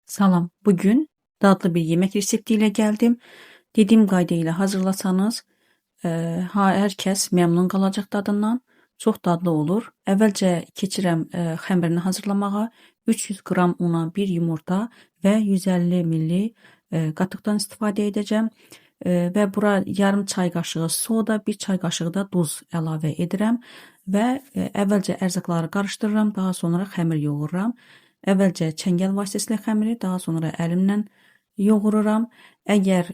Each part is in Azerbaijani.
Salam, bugün dadlı bir yemek reseptiyle geldim. Dediğim qaydayla hazırlasanız, herkes memnun qalacaq dadından. Çox dadlı olur. Əvvəlcə keçirəm xəmirini hazırlamağa. 300 qram una, 1 yumurta və 150 milli qatıqdan istifadə edəcəm. Və bura yarım çay qaşığı soda, 1 çay qaşığı da duz əlavə edirəm və əvvəlcə ərzaqları qarışdırıram, daha sonra xəmir yoğururam. Əvvəlcə çəngəl vasitəsilə xəmiri, daha sonra əlimlə yoğururam. Əgər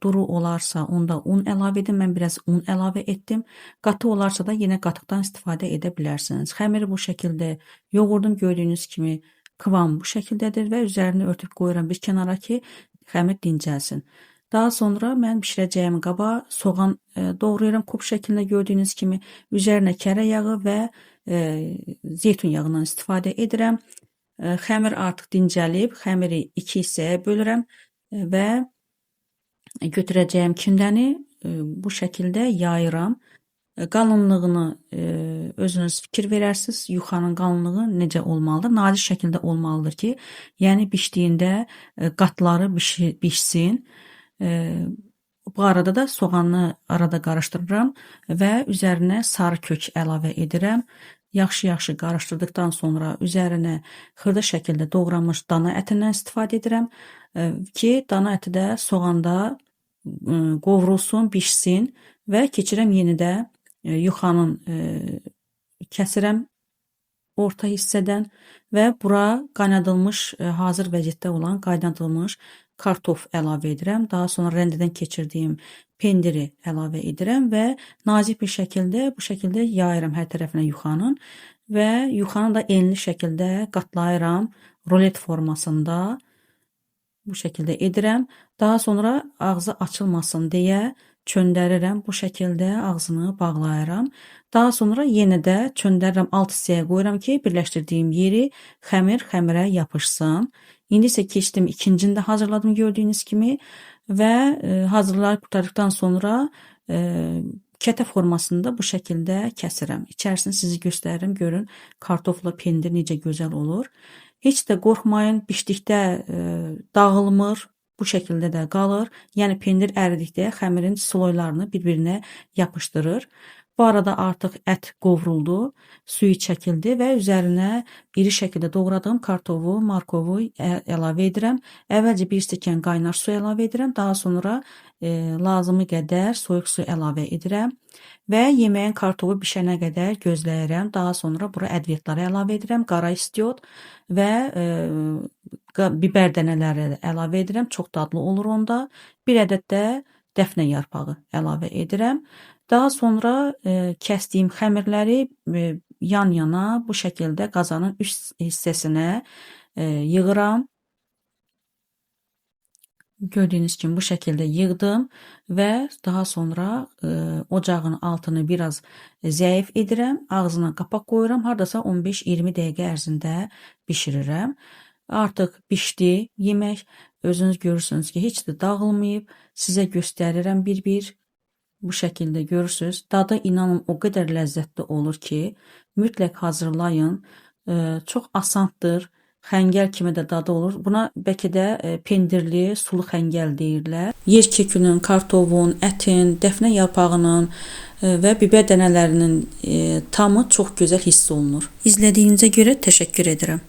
duru olarsa onda un əlavə edin. Mən biraz un əlavə etdim. Qatı olarsa da yenə qatıqdan istifadə edə bilərsiniz. Xəmiri bu şəkildə yoğurdum. Gördüyünüz kimi kıvam bu şəkildədir və üzərini örtüb qoyuram bir kənara ki, xəmir dincəlsin. Daha sonra mən bişirəcəyim qaba soğan doğrayıram kub şəklində gördüyünüz kimi. Üzərinə kərə yağı və zeytun yağından istifadə edirəm. Xəmir artıq dincəlib, xəmiri 2 hissəyə bölürəm və götürəcəyim kündəni bu şəkildə yayıram. Qalınlığını özünüz fikir verərsiniz. Yuxanın qalınlığı necə olmalıdır? Nazik şəkildə olmalıdır ki, yəni bişdiyində qatları bişsin. Bu arada da soğanı arada qarışdırıram və üzərinə sarı kök əlavə edirəm. Yaxşı qarışdırdıqdan sonra üzərinə xırda şəkildə doğranmış dana ətindən istifadə edirəm ki, dana əti də soğanda qovrulsun, bişsin və keçirəm yeni də yuxanın kəsirəm orta hissədən və bura qaynadılmış, hazır vəziyyətdə olan qaynadılmış kartof əlavə edirəm. Daha sonra rəndədən keçirdiyim pendiri əlavə edirəm və nazik bir şəkildə bu şəkildə yayıram hər tərəfinə yuxanın və yuxanı da enli şəkildə qatlayıram rolet formasında bu şəkildə edirəm. Daha sonra ağzı açılmasın deyə çöndərirəm bu şəkildə ağzını bağlayıram. Daha sonra yenə də çöndərirəm alt hissəyə qoyuram ki, birləşdirdiyim yeri xəmirə yapışsın. İndi isə keçdim ikincini də hazırladım gördüyünüz kimi və hazırlayıb qurtardıqdan sonra kətə formasında bu şəkildə kəsirəm. İçərisini sizi göstərirəm, görün kartofla pendir necə gözəl olur. Heç də qorxmayın, bişdikdə dağılmır, bu şəkildə də qalır. Yəni pendir əridikdə xəmirin sloylarını bir-birinə yapışdırır. Bu arada artıq ət qovruldu, suyu çəkildi və üzərinə iri şəkildə doğradığım kartofu, markovu əlavə edirəm. Əvvəlcə 1 stəkan qaynar su əlavə edirəm, daha sonra lazımı qədər soyuq su əlavə edirəm və yeməyin kartofu bişənə qədər gözləyirəm. Daha sonra bura ədviyyatları əlavə edirəm, qara istiot və biber dənələri əlavə edirəm. Çox dadlı olur onda. 1 ədəd də dəfnə yarpağı əlavə edirəm. Daha sonra kəsdiyim xəmirləri yan-yana bu şəkildə qazanın üst hissəsinə yığıram. Gördüyünüz kimi bu şəkildə yığdım və daha sonra ocağın altını biraz zəif edirəm. Ağzına qapaq qoyuram. Hardasa 15-20 dəqiqə ərzində bişirirəm. Artıq bişdi yemək. Özünüz görürsünüz ki, heç də dağılmayıb. Sizə göstərirəm bir-bir. Bu şəkildə görürsünüz. Dadı inanın o qədər ləzzətli olur ki, mütləq hazırlayın. Çox asandır. Xəngəl kimi də dadı olur. Buna bəlkə də pendirli, sulu xəngəl deyirlər. Yer kökünün, kartofun, ətin, dəfnə yarpağının və biber dənələrinin tamı çox gözəl hiss olunur. İzlədiyinizə görə təşəkkür edirəm.